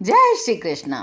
जय श्री कृष्णा।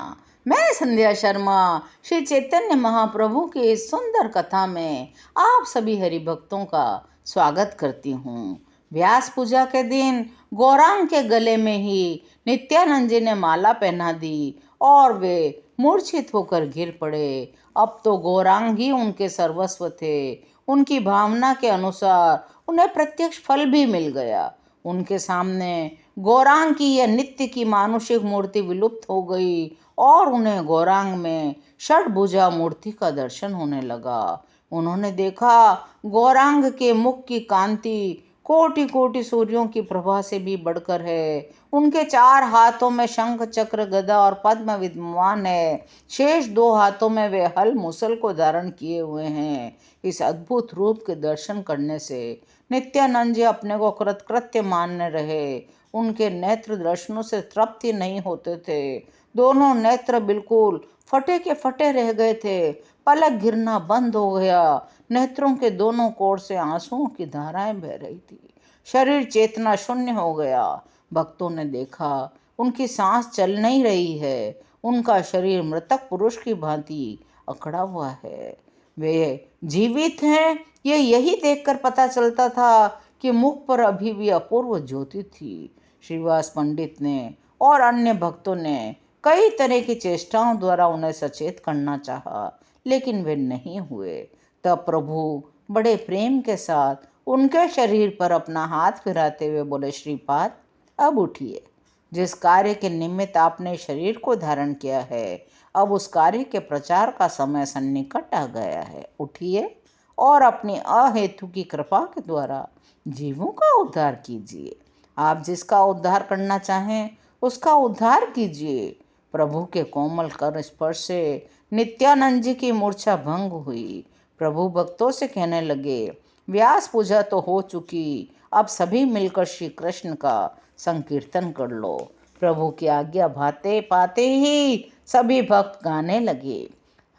मैं संध्या शर्मा श्री चैतन्य महाप्रभु की इस सुंदर कथा में आप सभी हरि भक्तों का स्वागत करती हूँ। व्यास पूजा के दिन गौरांग के गले में ही नित्यानंद जी ने माला पहना दी और वे मूर्छित होकर गिर पड़े। अब तो गौरांग ही उनके सर्वस्व थे। उनकी भावना के अनुसार उन्हें प्रत्यक्ष फल भी मिल गया। उनके सामने गौरांग की यह नित्य की मानुषिक मूर्ति विलुप्त हो गई और उन्हें गौरांग में षटभुजा मूर्ति का दर्शन होने लगा। उन्होंने देखा गौरांग के मुख की कांति कोटि कोटि सूर्यों की प्रभा से भी बढ़कर है। उनके 4 हाथों में शंख चक्र गदा और पद्म विद्यमान है। शेष 2 हाथों में वे हल मुसल को धारण किए हुए हैं। इस अद्भुत रूप के दर्शन करने से नित्यानंद जी अपने को कृतकृत्य मानने रहे। उनके नेत्र दर्शनों से तृप्ति नहीं होते थे। दोनों नेत्र बिल्कुल फटे के फटे रह गए थे। पलक गिरना बंद हो गया। नेत्रों के दोनों कोर से आंसुओं की धाराएं बह रही थी। शरीर चेतना शून्य हो गया। भक्तों ने देखा उनकी सांस चल नहीं रही है। उनका शरीर मृतक पुरुष की भांति अकड़ा हुआ है। वे जीवित हैं ये यही देखकर पता चलता था कि मुख पर अभी भी अपूर्व ज्योति थी। श्रीवास पंडित ने और अन्य भक्तों ने कई तरह की चेष्टाओं द्वारा उन्हें सचेत करना चाहा, लेकिन वे नहीं हुए। तब प्रभु बड़े प्रेम के साथ उनके शरीर पर अपना हाथ फिराते हुए बोले, श्रीपाद अब उठिए। जिस कार्य के निमित्त आपने शरीर को धारण किया है, अब उस कार्य के प्रचार का समय सन्निकट आ गया है। उठिए और अपनी अहेतु की कृपा के द्वारा जीवों का उद्धार कीजिए। आप जिसका उद्धार करना चाहें उसका उद्धार कीजिए। प्रभु के कोमल कर स्पर्श से नित्यानंद जी की मूर्छा भंग हुई। प्रभु भक्तों से कहने लगे, व्यास पूजा तो हो चुकी, अब सभी मिलकर श्री कृष्ण का संकीर्तन कर लो। प्रभु की आज्ञा भाते पाते ही सभी भक्त गाने लगे,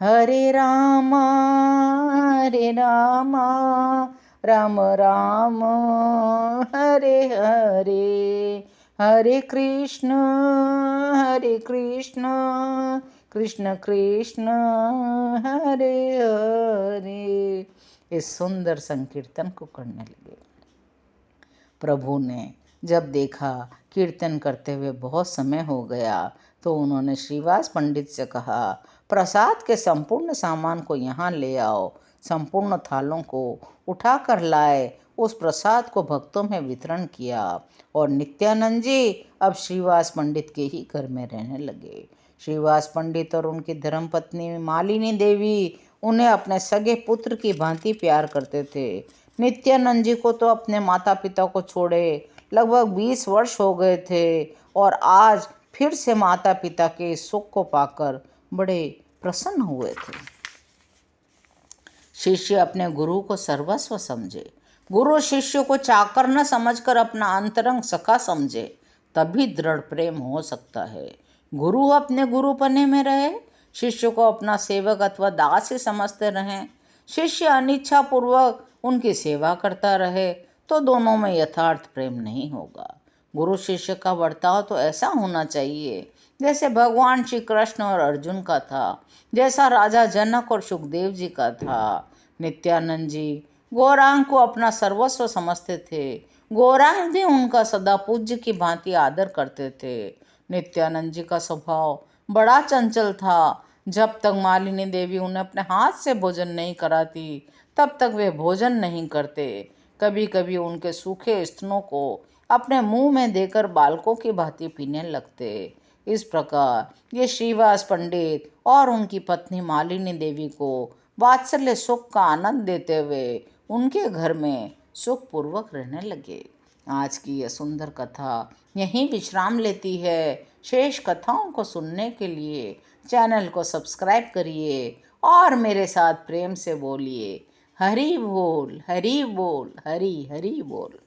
हरे रामा राम राम हरे हरे, हरे कृष्ण कृष्ण कृष्ण हरे हरे। इस सुंदर संकीर्तन को करने लगे। प्रभु ने जब देखा कीर्तन करते हुए बहुत समय हो गया तो उन्होंने श्रीवास पंडित से कहा, प्रसाद के संपूर्ण सामान को यहाँ ले आओ। संपूर्ण थालों को उठाकर लाए। उस प्रसाद को भक्तों में वितरण किया और नित्यानंद जी अब श्रीवास पंडित के ही घर में रहने लगे। श्रीवास पंडित और उनकी धर्मपत्नी मालिनी देवी उन्हें अपने सगे पुत्र की भांति प्यार करते थे। नित्यानंद जी को तो अपने माता पिता को छोड़े लगभग 20 वर्ष हो गए थे और आज फिर से माता पिता के सुख को पाकर बड़े प्रसन्न हुए थे। शिष्य अपने गुरु को सर्वस्व समझे। गुरु शिष्य को चाकर न समझकर अपना अंतरंग सखा समझे, तभी दृढ़ प्रेम हो सकता है। गुरु अपने गुरुपने में रहे, शिष्य को अपना सेवक अथवा दास ही समझते रहें। शिष्य अनिच्छा पूर्वक उनकी सेवा करता रहे तो दोनों में यथार्थ प्रेम नहीं होगा। गुरु शिष्य का बर्ताव तो ऐसा होना चाहिए जैसे भगवान श्री कृष्ण और अर्जुन का था, जैसा राजा जनक और सुखदेव जी का था। नित्यानंद जी गौरांग को अपना सर्वस्व समझते थे। गौरांग भी उनका सदा पूज्य की भांति आदर करते थे। नित्यानंद जी का स्वभाव बड़ा चंचल था। जब तक मालिनी देवी उन्हें अपने हाथ से भोजन नहीं कराती तब तक वे भोजन नहीं करते। कभी कभी उनके सूखे स्तनों को अपने मुंह में देकर बालकों की भांति पीने लगते। इस प्रकार ये श्रीवास पंडित और उनकी पत्नी मालिनी देवी को वात्सल्य सुख का आनंद देते हुए उनके घर में सुखपूर्वक रहने लगे। आज की यह सुंदर कथा यहीं विश्राम लेती है। शेष कथाओं को सुनने के लिए चैनल को सब्सक्राइब करिए और मेरे साथ प्रेम से बोलिए, हरि बोल हरि बोल हरि हरि बोल।